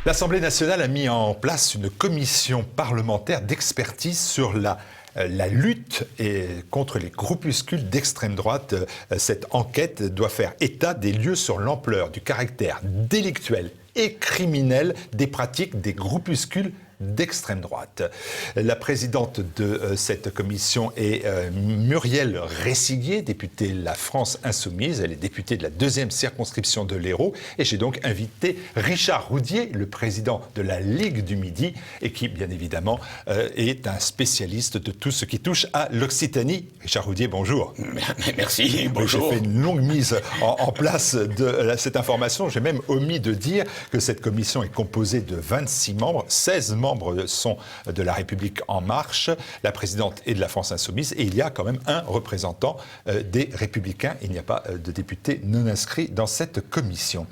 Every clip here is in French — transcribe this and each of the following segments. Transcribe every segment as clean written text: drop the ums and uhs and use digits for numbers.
L'Assemblée nationale a mis en place une commission parlementaire d'expertise sur la lutte contre les groupuscules d'extrême droite. Cette enquête doit faire état des lieux sur l'ampleur du caractère délictuel et criminel des pratiques des groupuscules d'extrême droite. La présidente de cette commission est Muriel Ressiguier, députée La France Insoumise. Elle est députée de la 2e circonscription de l'Hérault. Et j'ai donc invité Richard Roudier, le président de la Ligue du Midi, et qui, bien évidemment, est un spécialiste de tout ce qui touche à l'Occitanie. Richard Roudier, bonjour. Merci, bonjour. J'ai fait une longue mise en place de cette information. J'ai même omis de dire que cette commission est composée de 26 membres, 16 membres sont de La République En Marche, la présidente est de La France Insoumise, et il y a quand même un représentant des Républicains. Il n'y a pas de député non inscrit dans cette commission.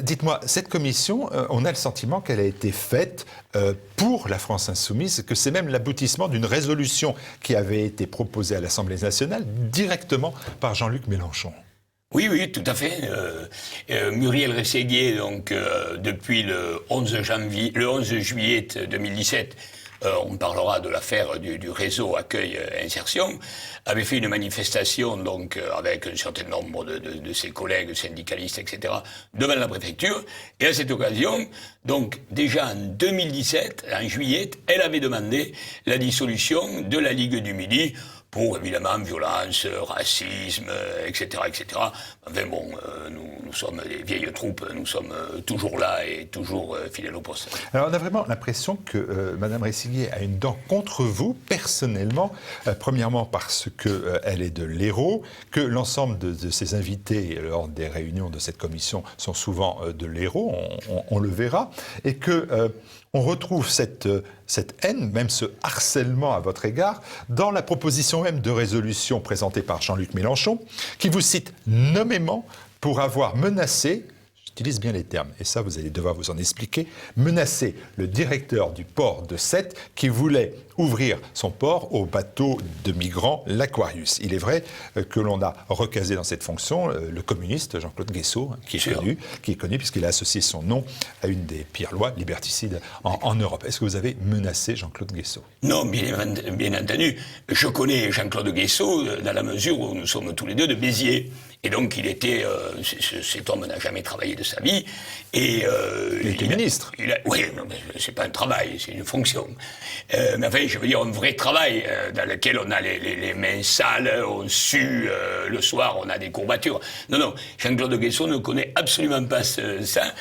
Dites-moi, cette commission, on a le sentiment qu'elle a été faite pour La France Insoumise, que c'est même l'aboutissement d'une résolution qui avait été proposée à l'Assemblée nationale directement par Jean-Luc Mélenchon. Oui, tout à fait. Muriel Ressiguier, donc, depuis le 11 juillet 2017, on parlera de l'affaire du réseau accueil-insertion, avait fait une manifestation donc avec un certain nombre de ses collègues syndicalistes, etc., devant la préfecture. Et à cette occasion, donc déjà en 2017, en juillet, elle avait demandé la dissolution de la Ligue du Midi, pour, évidemment, violence, racisme, etc., etc. Enfin bon, nous sommes des vieilles troupes, nous sommes toujours là et toujours fidèles au poste. Alors on a vraiment l'impression que Mme Ressiguier a une dent contre vous, personnellement, premièrement parce qu'elle est de l'Hérault, que l'ensemble de ses invités lors des réunions de cette commission sont souvent de l'Hérault, on le verra, et que on retrouve cette haine, même ce harcèlement à votre égard, dans la proposition même de résolution présentée par Jean-Luc Mélenchon, qui vous cite nommément pour avoir menacé, j'utilise bien les termes, et ça vous allez devoir vous en expliquer, menacé le directeur du port de Sète qui voulait ouvrir son port aux bateaux de migrants, l'Aquarius. Il est vrai que l'on a recasé dans cette fonction le communiste Jean-Claude Guesseau, qui est connu puisqu'il a associé son nom à une des pires lois liberticides en Europe. Est-ce que vous avez menacé Jean-Claude Guesseau? Non, bien entendu. Je connais Jean-Claude Guesseau dans la mesure où nous sommes tous les deux de Béziers. Et donc il était, cet homme n'a jamais travaillé de sa vie. Et, il était ministre. Oui, c'est pas un travail, c'est une fonction. Mais enfin, je veux dire, un vrai travail dans lequel on a les mains sales, on sue, le soir on a des courbatures. Non, Jean-Claude Guesseau ne connaît absolument pas ça.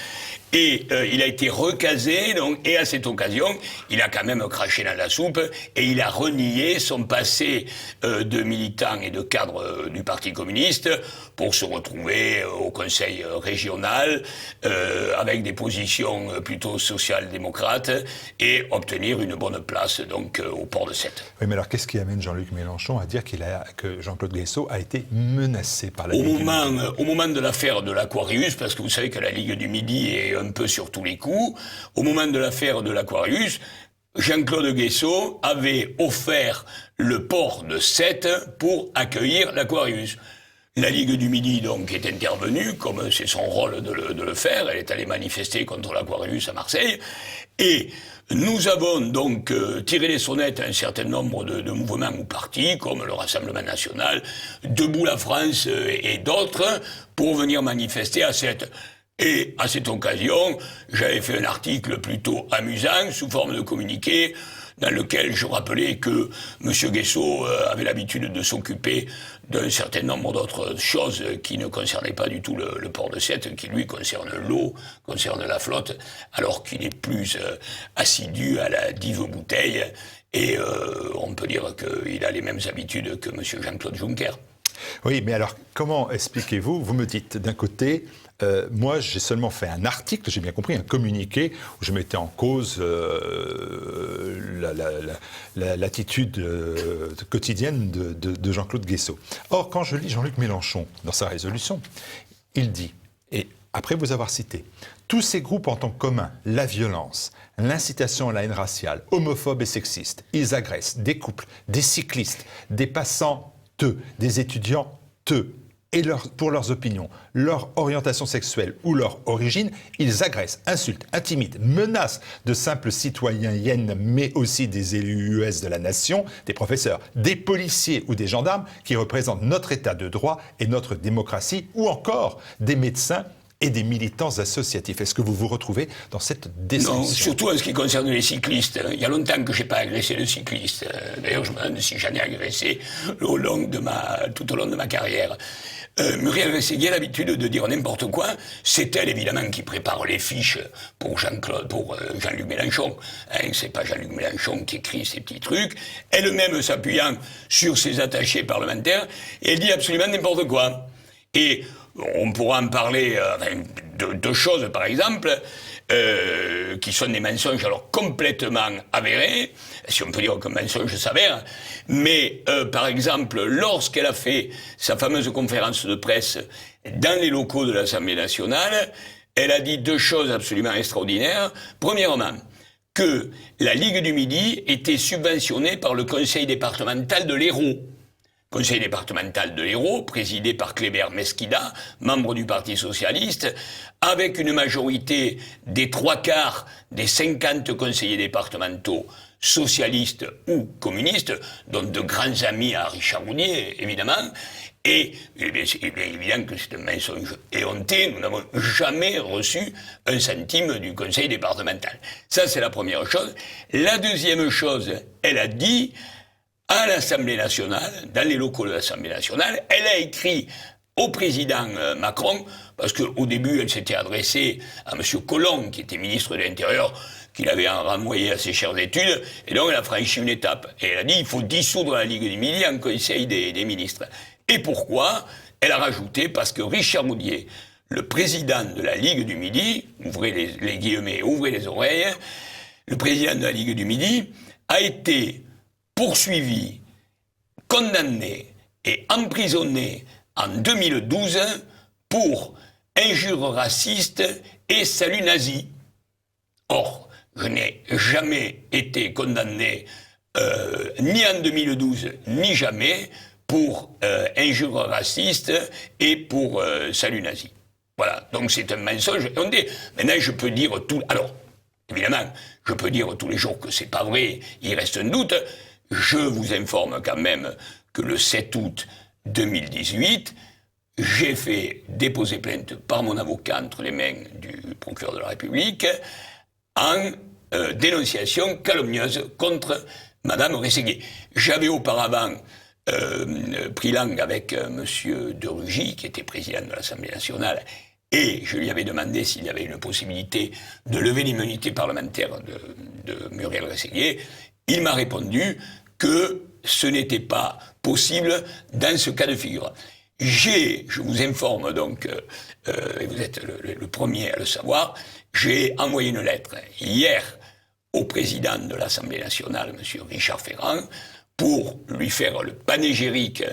Et il a été recasé, donc, et à cette occasion, il a quand même craché dans la soupe et il a renié son passé de militant et de cadre du Parti communiste pour se retrouver au Conseil régional avec des positions plutôt social-démocrates et obtenir une bonne place donc au port de Sète. Oui, mais alors qu'est-ce qui amène Jean-Luc Mélenchon à dire que Jean-Claude Guesseau a été menacé par la Ligue du Midi? Au moment de l'affaire de l'Aquarius, parce que vous savez que la Ligue du Midi est un peu sur tous les coups, au moment de l'affaire de l'Aquarius, Jean-Claude Guesseau avait offert le port de Sète pour accueillir l'Aquarius. La Ligue du Midi, donc, est intervenue, comme c'est son rôle de le faire. Elle est allée manifester contre l'Aquarius à Marseille. Et nous avons donc tiré les sonnettes à un certain nombre de mouvements ou partis, comme le Rassemblement National, Debout la France et d'autres, pour venir manifester à Sète. Et à cette occasion, j'avais fait un article plutôt amusant, sous forme de communiqué, dans lequel je rappelais que M. Guesseau avait l'habitude de s'occuper d'un certain nombre d'autres choses qui ne concernaient pas du tout le port de Sète, qui lui concerne l'eau, concerne la flotte, alors qu'il est plus assidu à la dive bouteille, et on peut dire qu'il a les mêmes habitudes que M. Jean-Claude Juncker. Oui, mais alors, comment expliquez-vous? Vous me dites, d'un côté, moi, j'ai seulement fait un article, j'ai bien compris, un communiqué, où je mettais en cause l'attitude quotidienne de Jean-Claude Guesseau. Or, quand je lis Jean-Luc Mélenchon, dans sa résolution, il dit, et après vous avoir cité, tous ces groupes ont en commun la violence, l'incitation à la haine raciale, homophobe et sexiste. Ils agressent des couples, des cyclistes, des passants, des étudiants, et pour leurs opinions, leur orientation sexuelle ou leur origine, ils agressent, insultent, intimident, menacent de simples citoyennes, mais aussi des élus US de la nation, des professeurs, des policiers ou des gendarmes qui représentent notre état de droit et notre démocratie, ou encore des médecins et des militants associatifs. Est-ce que vous vous retrouvez dans cette description? Non, surtout en ce qui concerne les cyclistes. Il y a longtemps que je n'ai pas agressé de cycliste. D'ailleurs, je me demande si j'en ai agressé tout au long de ma carrière. Muriel Rességuier a l'habitude de dire n'importe quoi. C'est elle, évidemment, qui prépare les fiches pour Jean-Luc Mélenchon. Hein, c'est pas Jean-Luc Mélenchon qui écrit ces petits trucs. Elle-même s'appuyant sur ses attachés parlementaires, et elle dit absolument n'importe quoi. Et on pourra en parler de deux choses, par exemple, qui sont des mensonges alors complètement avérés, si on peut dire qu'un mensonge s'avère, mais par exemple, lorsqu'elle a fait sa fameuse conférence de presse dans les locaux de l'Assemblée nationale, elle a dit deux choses absolument extraordinaires. Premièrement, que la Ligue du Midi était subventionnée par le conseil départemental de l'Hérault. Conseil départemental de l'Hérault, présidé par Kléber Mesquida, membre du Parti socialiste, avec une majorité des 3/4 des 50 conseillers départementaux socialistes ou communistes, dont de grands amis à Richard Roudier, évidemment. Et il est évident que c'est un mensonge éhonté. Nous n'avons jamais reçu un centime du conseil départemental. Ça, c'est la première chose. La deuxième chose, elle a dit à l'Assemblée nationale, dans les locaux de l'Assemblée nationale, elle a écrit au président Macron, parce qu'au début, elle s'était adressée à M. Collomb, qui était ministre de l'Intérieur, qu'il avait renvoyé à ses chères études, et donc elle a franchi une étape. Et elle a dit, il faut dissoudre la Ligue du Midi en Conseil des ministres. Et pourquoi? Elle a rajouté, parce que Richard Roudier, le président de la Ligue du Midi, ouvrez les guillemets, ouvrez les oreilles, le président de la Ligue du Midi a été poursuivi, condamné et emprisonné en 2012 pour injures racistes et salut nazi. Or, je n'ai jamais été condamné, ni en 2012, ni jamais, pour injures racistes et pour salut nazi. Voilà, donc c'est un mensonge. Maintenant, je peux dire tout... Alors, évidemment, je peux dire tous les jours que c'est pas vrai, il reste un doute. Je vous informe quand même que le 7 août 2018, j'ai fait déposer plainte par mon avocat entre les mains du procureur de la République en dénonciation calomnieuse contre Madame Rességuier. J'avais auparavant pris langue avec Monsieur de Rugy, qui était président de l'Assemblée nationale, et je lui avais demandé s'il y avait une possibilité de lever l'immunité parlementaire de Muriel Rességuier. Il m'a répondu que ce n'était pas possible dans ce cas de figure. Je vous informe donc, et vous êtes le premier à le savoir, j'ai envoyé une lettre hier au président de l'Assemblée nationale, M. Richard Ferrand, pour lui faire le panégyrique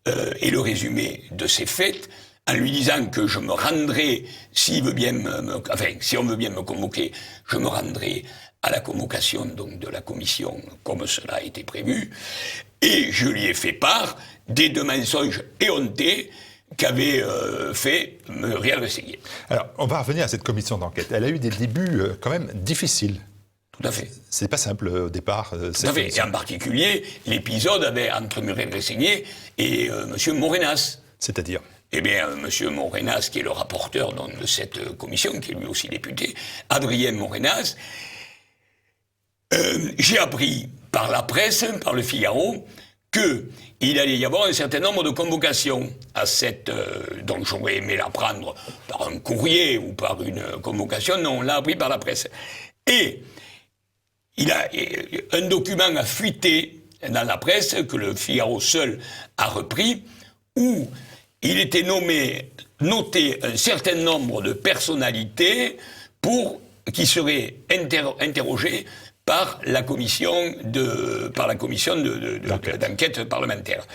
et le résumé de ces faits, en lui disant que je me rendrai, si on veut bien me convoquer, je me rendrai à la convocation donc de la commission, comme cela a été prévu, et je lui ai fait part des deux mensonges éhontés qu'avait fait Muriel Rességuier. Alors, on va revenir à cette commission d'enquête. Elle a eu des débuts quand même difficiles. Tout à fait. C'est pas simple au départ. Tout à fait. Et en particulier, l'épisode avait entre Muriel Rességuier et M. Morenas. C'est-à-dire? Eh bien, M. Morenas, qui est le rapporteur donc, de cette commission, qui est lui aussi député, Adrien Morenas, j'ai appris par la presse, par le Figaro, qu'il allait y avoir un certain nombre de convocations à cette... donc j'aurais aimé l'apprendre par un courrier ou par une convocation. Non, on l'a appris par la presse. Et un document a fuité dans la presse, que le Figaro seul a repris, où il était noté un certain nombre de personnalités qui seraient interrogées par la commission d'enquête parlementaire.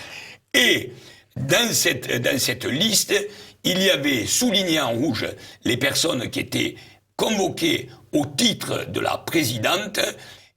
Et dans cette liste, il y avait souligné en rouge les personnes qui étaient convoquées au titre de la présidente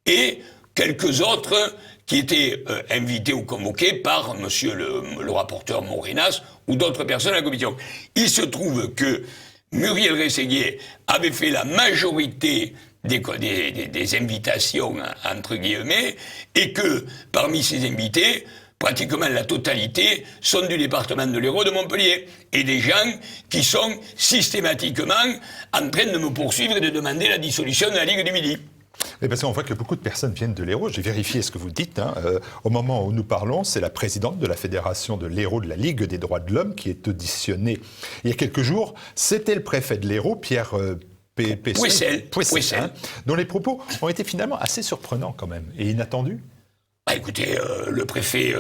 et quelques autres qui étaient invités ou convoqués par monsieur le rapporteur Morenas ou d'autres personnes à la commission. Il se trouve que Muriel Rességuier avait fait la majorité des invitations, entre guillemets, et que parmi ces invités, pratiquement la totalité sont du département de l'Hérault de Montpellier. Et des gens qui sont systématiquement en train de me poursuivre et de demander la dissolution de la Ligue du Midi. Mais parce qu'on voit que beaucoup de personnes viennent de l'Hérault. J'ai vérifié ce que vous dites. Au moment où nous parlons, c'est la présidente de la Fédération de l'Hérault de la Ligue des droits de l'homme qui est auditionnée il y a quelques jours. C'était le préfet de l'Hérault, Pierre Pouessel, dont les propos ont été finalement assez surprenants quand même et inattendus. Écoutez, le préfet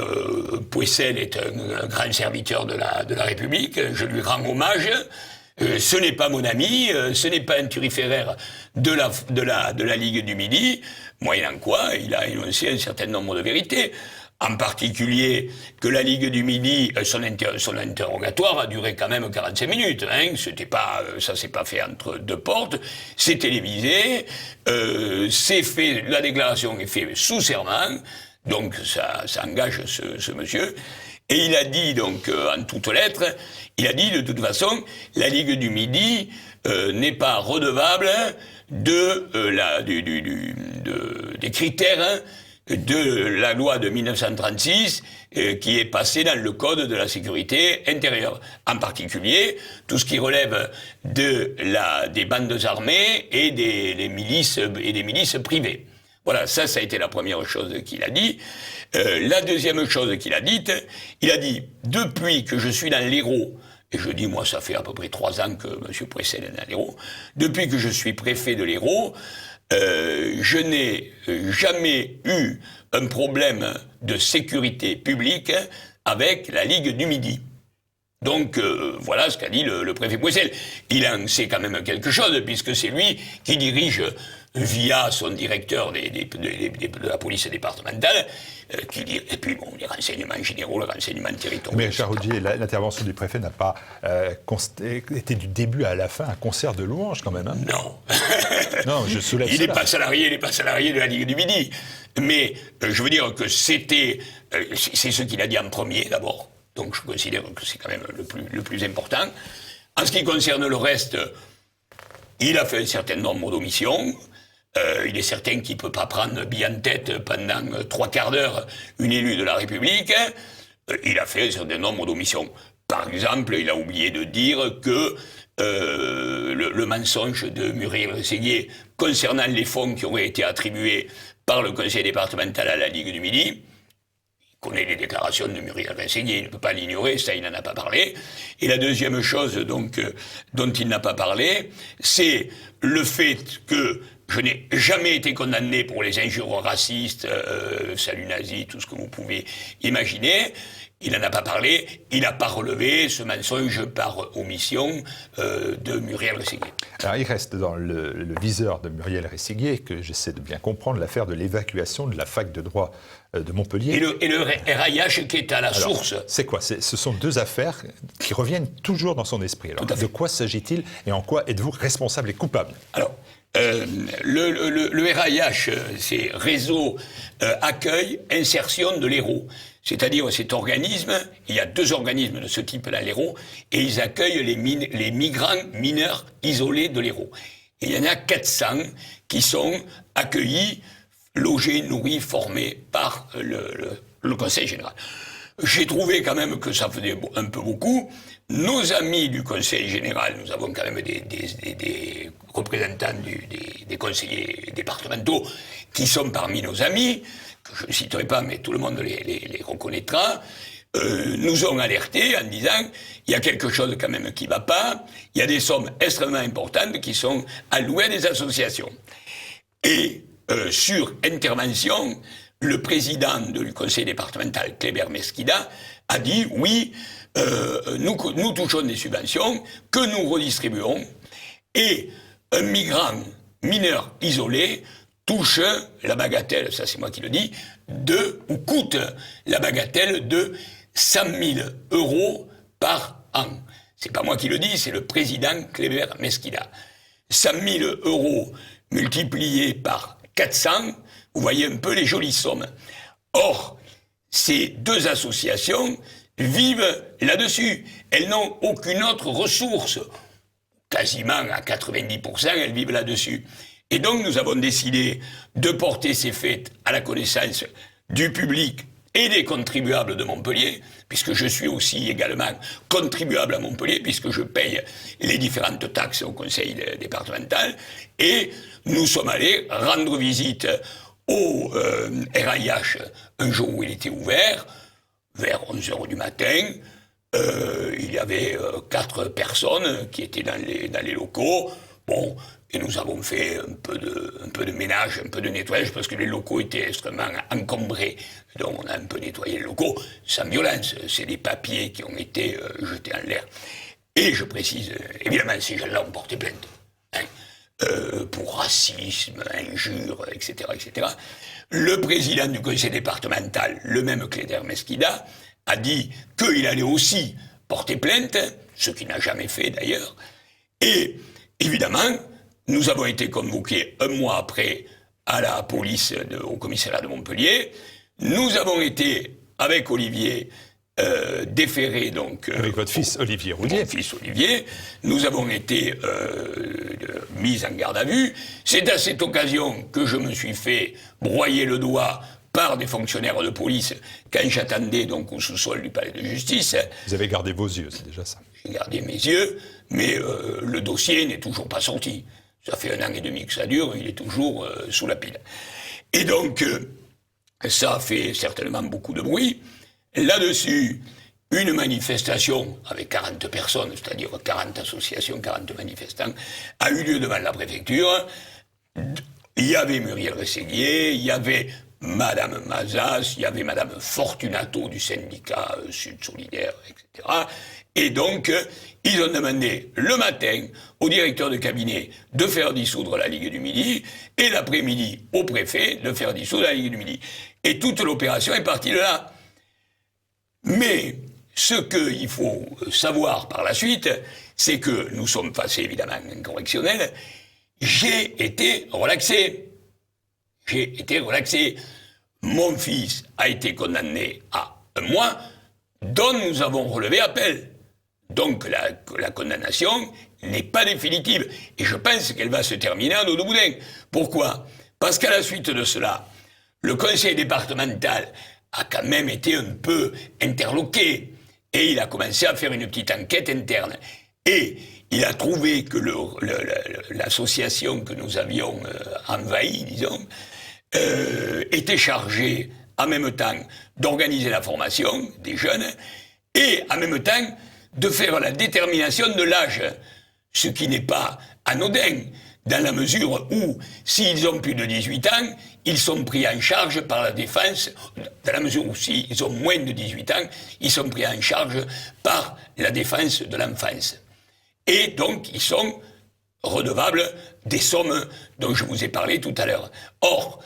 Pouessel est un grand serviteur de la République. Je lui rends hommage. Ce n'est pas mon ami, ce n'est pas un turiféraire de la Ligue du Midi, moyennant quoi il a énoncé un certain nombre de vérités. En particulier que la Ligue du Midi, son interrogatoire a duré quand même 45 minutes. C'était pas, ça s'est pas fait entre deux portes. C'est télévisé, c'est fait, la déclaration est faite sous serment, donc ça engage ce monsieur. Et il a dit, donc, en toutes lettres, il a dit, de toute façon, la Ligue du Midi n'est pas redevable des critères de la loi de 1936 qui est passée dans le Code de la sécurité intérieure. En particulier, tout ce qui relève des bandes armées et des milices privées. Voilà, ça a été la première chose qu'il a dit. La deuxième chose qu'il a dite, il a dit, depuis que je suis dans l'Hérault, et je dis, moi, ça fait à peu près 3 ans que M. Pouessel est dans l'Hérault, depuis que je suis préfet de l'Hérault, je n'ai jamais eu un problème de sécurité publique avec la Ligue du Midi. Donc, voilà ce qu'a dit le préfet Pouessel. Il en sait quand même quelque chose, puisque c'est lui qui dirige, via son directeur de la police départementale, et puis bon, les renseignements généraux, le renseignement territorial. Mais Richard Roudier, l'intervention du préfet n'a pas été du début à la fin un concert de louanges quand même. Hein. Non. Non, je soulève il n'est pas salarié de la Ligue du Midi. Mais je veux dire que c'est ce qu'il a dit en premier d'abord. Donc je considère que c'est quand même le plus important. En ce qui concerne le reste, il a fait un certain nombre d'omissions. Il est certain qu'il ne peut pas prendre bien en tête pendant 3/4 d'heure une élue de la République. Il a fait un certain nombre d'omissions. Par exemple, il a oublié de dire que le mensonge de Muriel Rességuier concernant les fonds qui auraient été attribués par le conseil départemental à la Ligue du Midi. Il connaît les déclarations de Muriel Rességuier, il ne peut pas l'ignorer, ça il n'en a pas parlé. Et la deuxième chose donc dont il n'a pas parlé, c'est le fait que je n'ai jamais été condamné pour les injures racistes, salut nazi, tout ce que vous pouvez imaginer. Il n'en a pas parlé, il n'a pas relevé ce mensonge par omission de Muriel Rességuier. Alors il reste dans le viseur de Muriel Rességuier, que j'essaie de bien comprendre, l'affaire de l'évacuation de la fac de droit de Montpellier. Et le RAIH qui est à la source. C'est quoi? Ce sont deux affaires qui reviennent toujours dans son esprit. Alors, de quoi s'agit-il et en quoi êtes-vous responsable et coupable? Alors, le RAIH, c'est Réseau Accueil Insertion de l'Hérault. C'est-à-dire cet organisme, il y a 2 organismes de ce type à l'Hérault, et ils accueillent les migrants mineurs isolés de l'Hérault. Et il y en a 400 qui sont accueillis, logés, nourris, formés par le Conseil général. J'ai trouvé quand même que ça faisait un peu beaucoup. Nos amis du Conseil général, nous avons quand même des représentants des conseillers départementaux qui sont parmi nos amis, que je ne citerai pas, mais tout le monde les reconnaîtra, nous ont alertés en disant il y a quelque chose quand même qui ne va pas, il y a des sommes extrêmement importantes qui sont allouées à des associations. Et sur intervention, le président du conseil départemental, Kléber Mesquida, a dit oui, nous touchons des subventions que nous redistribuons et un migrant mineur isolé touche la bagatelle, ça c'est moi qui le dis, coûte la bagatelle de 100 000 € par an. C'est pas moi qui le dis, c'est le président Kléber Mesquida. 100 000 € multipliés par 400, vous voyez un peu les jolies sommes. Or, ces deux associations vivent là-dessus. Elles n'ont aucune autre ressource. Quasiment à 90%, elles vivent là-dessus. Et donc, nous avons décidé de porter ces faits à la connaissance du public et des contribuables de Montpellier, puisque je suis aussi également contribuable à Montpellier, puisque je paye les différentes taxes au conseil départemental, et nous sommes allés rendre visite au RAIH un jour où il était ouvert, vers 11h du matin. Il y avait 4 personnes qui étaient dans les locaux. Bon, et nous avons fait un peu de ménage, un peu de nettoyage, parce que les locaux étaient extrêmement encombrés. Donc on a un peu nettoyé les locaux, sans violence. C'est des papiers qui ont été jetés en l'air. Et je précise, évidemment, ces gens-là ont porté plainte. Hein, pour racisme, injures, etc., etc. Le président du conseil départemental, le même Cléder Mesquida, a dit qu'il allait aussi porter plainte, ce qu'il n'a jamais fait d'ailleurs. Et évidemment, nous avons été convoqués un mois après à la police, au commissariat de Montpellier. Nous avons été, avec Olivier, déférés donc... avec votre fils Olivier Roudier. Mon fils Olivier. Nous avons été mis en garde à vue. C'est à cette occasion que je me suis fait broyer le doigt par des fonctionnaires de police quand j'attendais donc au sous-sol du palais de justice. Vous avez gardé vos yeux, c'est déjà ça. J'ai gardé mes yeux, mais le dossier n'est toujours pas sorti. Ça fait 1 an et demi que ça dure, il est toujours sous la pile. Et donc, ça a fait certainement beaucoup de bruit. Là-dessus, une manifestation avec 40 personnes, c'est-à-dire 40 associations, 40 manifestants, a eu lieu devant la préfecture. Il y avait Muriel Rességuier, il y avait Madame Mazas, il y avait Madame Fortunato du syndicat Sud Solidaire, etc. Et donc, ils ont demandé le matin au directeur de cabinet de faire dissoudre la Ligue du Midi et l'après-midi au préfet de faire dissoudre la Ligue du Midi. Et toute l'opération est partie de là. Mais ce qu'il faut savoir par la suite, c'est que nous sommes passés évidemment à un correctionnel. J'ai été relaxé. Mon fils a été condamné à 1 mois, dont nous avons relevé appel. Donc la condamnation n'est pas définitive. Et je pense qu'elle va se terminer en eau de boudin. Pourquoi ? Parce qu'à la suite de cela, le conseil départemental a quand même été un peu interloqué. Et il a commencé à faire une petite enquête interne. Et il a trouvé que l'association que nous avions envahie, disons, était chargée en même temps d'organiser la formation des jeunes et en même temps de faire la détermination de l'âge, ce qui n'est pas anodin, dans la mesure où, s'ils ont plus de 18 ans, ils sont pris en charge par la défense, dans la mesure où s'ils ont moins de 18 ans, ils sont pris en charge par la défense de l'enfance. Et donc, ils sont redevables des sommes dont je vous ai parlé tout à l'heure. Or,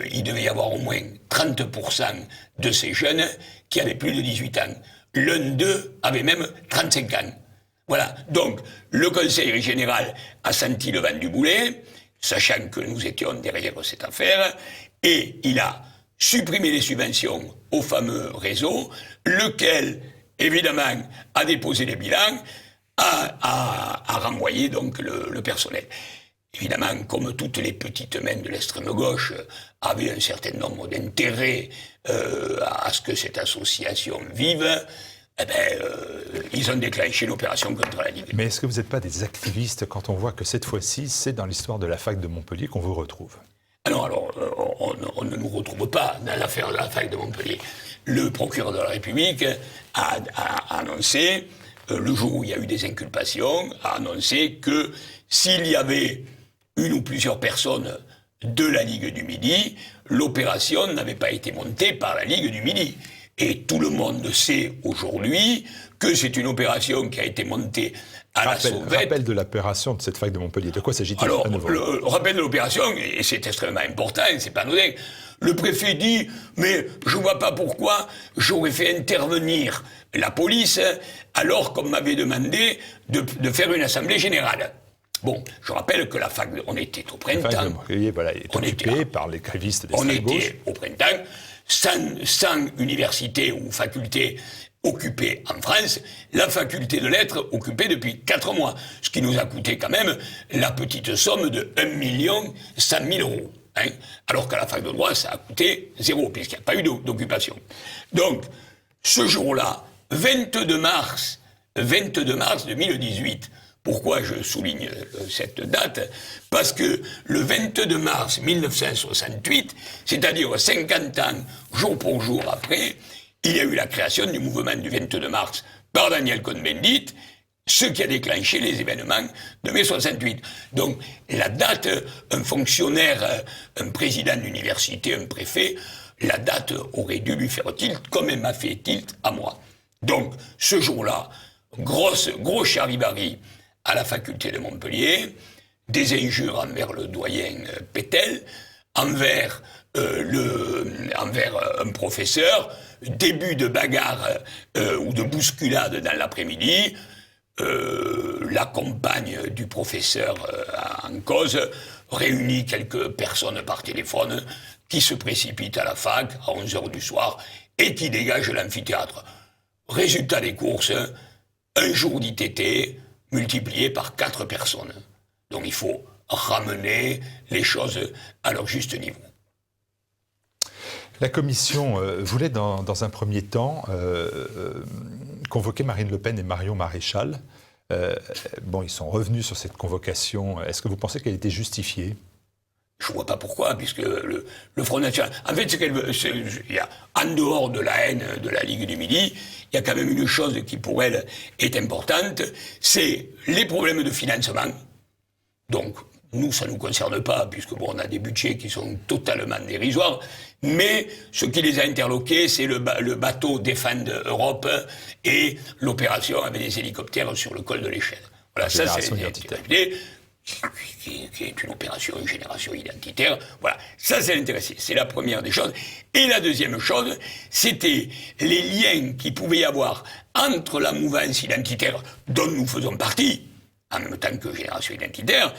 il devait y avoir au moins 30% de ces jeunes qui avaient plus de 18 ans. L'un d'eux avait même 35 ans. Voilà. Donc, le Conseil général a senti le vent du boulet, sachant que nous étions derrière cette affaire, et il a supprimé les subventions au fameux réseau, lequel, évidemment, a déposé les bilans, a renvoyé donc le personnel. Évidemment, comme toutes les petites mains de l'extrême gauche avaient un certain nombre d'intérêts à ce que cette association vive, ils ont déclenché l'opération contre la Ligue. Mais est-ce que vous n'êtes pas des activistes quand on voit que cette fois-ci, c'est dans l'histoire de la fac de Montpellier qu'on vous retrouve ? Alors, on ne nous retrouve pas dans l'affaire de la fac de Montpellier. Le procureur de la République a annoncé, le jour où il y a eu des inculpations, a annoncé que s'il y avait une ou plusieurs personnes de la Ligue du Midi, l'opération n'avait pas été montée par la Ligue du Midi. Et tout le monde sait aujourd'hui que c'est une opération qui a été montée à la sauvette. Rappel de l'opération de cette fac de Montpellier. De quoi s'agit-il ? Alors, le rappel de l'opération, et c'est extrêmement important, c'est pas anodin. Le préfet dit, mais je vois pas pourquoi j'aurais fait intervenir la police alors qu'on m'avait demandé de faire une assemblée générale. Bon, je rappelle que la fac, on était au printemps. Voilà, est occupée par les grévistes d'extrême gauche. On était au printemps. 100 universités ou facultés occupées en France, la faculté de lettres occupée depuis 4 mois, ce qui nous a coûté quand même la petite somme de 1 100 000 €. Hein, alors qu'à la fac de droit, ça a coûté 0, puisqu'il n'y a pas eu d'occupation. Donc, ce jour-là, 22 mars 2018, pourquoi je souligne cette date? Parce que le 22 mars 1968, c'est-à-dire 50 ans, jour pour jour après, il y a eu la création du mouvement du 22 mars par Daniel Cohn-Bendit, ce qui a déclenché les événements de mai 68. Donc, la date, un fonctionnaire, un président d'université, un préfet, la date aurait dû lui faire tilt, comme elle m'a fait tilt à moi. Donc, ce jour-là, gros charivari à la faculté de Montpellier, des injures envers le doyen Pétel, envers un professeur, début de bagarre ou de bousculade dans l'après-midi, la compagne du professeur en cause réunit quelques personnes par téléphone qui se précipitent à la fac à 11h du soir et qui dégagent l'amphithéâtre. Résultat des courses, un jour d'ITT multiplié par 4 personnes. Donc il faut ramener les choses à leur juste niveau. La Commission voulait dans un premier temps convoquer Marine Le Pen et Marion Maréchal. Ils sont revenus sur cette convocation. Est-ce que vous pensez qu'elle était justifiée ? Je ne vois pas pourquoi, puisque le Front National... En fait, il y a, en dehors de la haine de la Ligue du Midi, il y a quand même une chose qui, pour elle, est importante, c'est les problèmes de financement. Donc, nous, ça ne nous concerne pas, puisque on a des budgets qui sont totalement dérisoires, mais ce qui les a interloqués, c'est le bateau Defend Europe et l'opération avec des hélicoptères sur le col de l'Échelle. Voilà, ça, c'est qui est une opération, une génération identitaire. Voilà, ça c'est l'intéressé. C'est la première des choses. Et la deuxième chose, c'était les liens qu'il pouvait y avoir entre la mouvance identitaire dont nous faisons partie, en même temps que génération identitaire,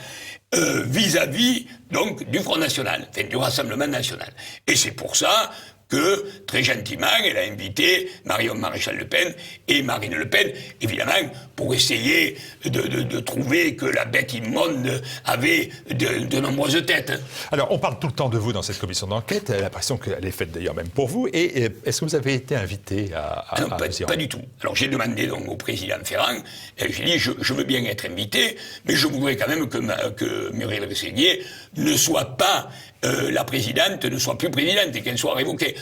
vis-à-vis donc du Front National, enfin du Rassemblement National. Et c'est pour ça que, très gentiment, elle a invité Marion Maréchal Le Pen et Marine Le Pen, évidemment, pour essayer de trouver que la bête immonde avait de nombreuses têtes. Alors, on parle tout le temps de vous dans cette commission d'enquête, l'impression qu'elle est faite d'ailleurs même pour vous, et est-ce que vous avez été invité à non, pas du tout. Alors, j'ai demandé donc au président Ferrand, j'ai dit, je veux bien être invité, mais je voudrais quand même que Muriel Rességuier ne soit pas la présidente, ne soit plus présidente et qu'elle soit révoquée.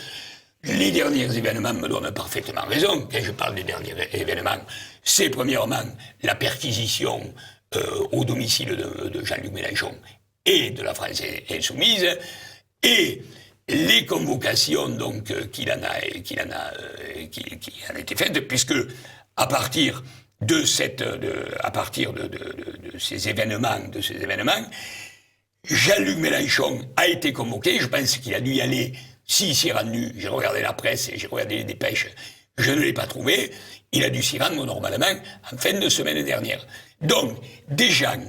Les derniers événements me donnent parfaitement raison. Quand je parle des derniers événements, c'est premièrement la perquisition au domicile de Jean-Luc Mélenchon et de la France Insoumise, et les convocations donc qui en a été faites, puisque à partir de ces événements, Jean-Luc Mélenchon a été convoqué. Je pense qu'il a dû y aller. S'il s'y est rendu, j'ai regardé la presse et j'ai regardé les dépêches, je ne l'ai pas trouvé. Il a dû s'y rendre normalement en fin de semaine dernière. Donc, des gens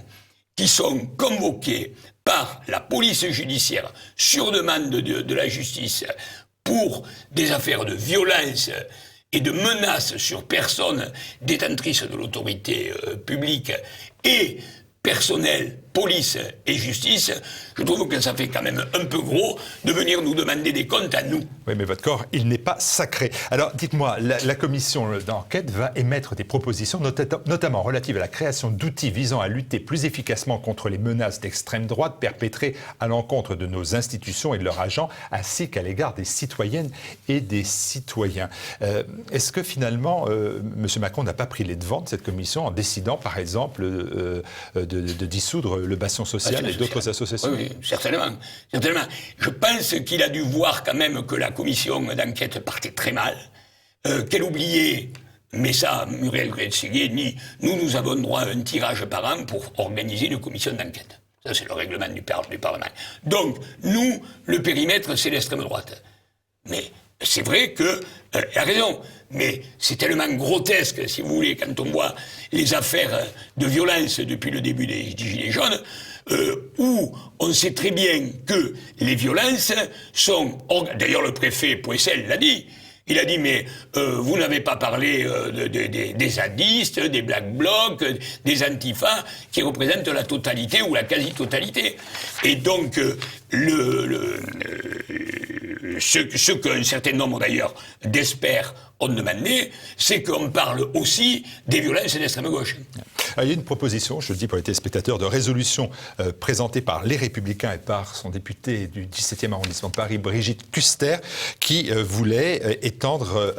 qui sont convoqués par la police judiciaire sur demande de la justice pour des affaires de violence et de menaces sur personnes détentrices de l'autorité publique et personnel, police et justice, je trouve que ça fait quand même un peu gros de venir nous demander des comptes à nous. Oui, mais votre corps, il n'est pas sacré. Alors, dites-moi, la commission d'enquête va émettre des propositions, notamment relatives à la création d'outils visant à lutter plus efficacement contre les menaces d'extrême droite perpétrées à l'encontre de nos institutions et de leurs agents, ainsi qu'à l'égard des citoyennes et des citoyens. Est-ce que finalement, M. Macron n'a pas pris les devants de cette commission en décidant, par exemple, de dissoudre le bastion social et d'autres associations? Oui, certainement. Je pense qu'il a dû voir quand même que la commission d'enquête partait très mal, qu'elle oubliait, mais ça, Muriel Rességuier dit, nous avons droit à un tirage par an pour organiser une commission d'enquête. Ça, c'est le règlement du Parlement. Donc, nous, le périmètre, c'est l'extrême droite. Mais c'est vrai que, elle a raison, mais c'est tellement grotesque, si vous voulez, quand on voit les affaires de violence depuis le début des Gilets jaunes, où on sait très bien que les violences sont... D'ailleurs, le préfet Poissel l'a dit. Il a dit, mais vous n'avez pas parlé des zadistes, des Black Blocs, des Antifa, qui représentent la totalité ou la quasi-totalité. Et donc, ce qu'un certain nombre d'ailleurs d'experts ont demandé, c'est qu'on parle aussi des violences d'extrême gauche. Il y a une proposition, je le dis pour les téléspectateurs, de résolution présentée par les Républicains et par son député du 17e arrondissement de Paris, Brigitte Kuster, qui voulait étendre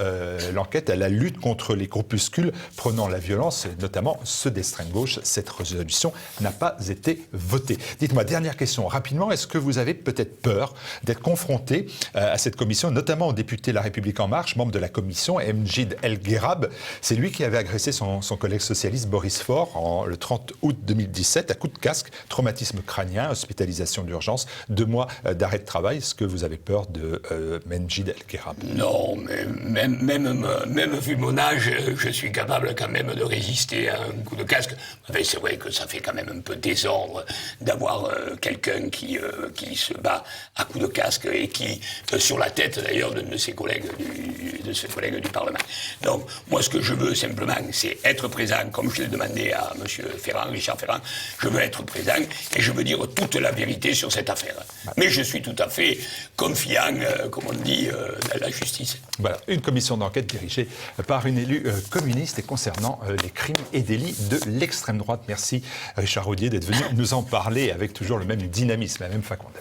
l'enquête à la lutte contre les groupuscules prenant la violence, notamment ceux d'extrême gauche. Cette résolution n'a pas été votée. Dites-moi, dernière question, rapidement, est-ce que vous avez peut-être peur d'être confronté à cette commission, notamment au député La République En Marche, membre de la commission, Mjid El Guerab? C'est lui qui avait agressé son collègue socialiste Boris Faure le 30 août 2017 à coup de casque, traumatisme crânien, hospitalisation d'urgence, 2 mois d'arrêt de travail. Est-ce que vous avez peur de Mjid El Guerab? Non, mais même vu mon âge, je suis capable quand même de résister à un coup de casque. Enfin, c'est vrai que ça fait quand même un peu désordre d'avoir quelqu'un qui se bat à coup de casque et qui, sur la tête d'ailleurs de ses collègues du Parlement. Donc, moi, ce que je veux simplement, c'est être présent, comme je l'ai demandé à M. Ferrand, Richard Ferrand. Je veux être présent et je veux dire toute la vérité sur cette affaire. Mais je suis tout à fait confiant, comme on dit, à la justice. Voilà, une commission d'enquête dirigée par une élue communiste et concernant les crimes et délits de l'extrême droite. Merci Richard Audier d'être venu nous en parler avec toujours le même dynamisme, la même faconde.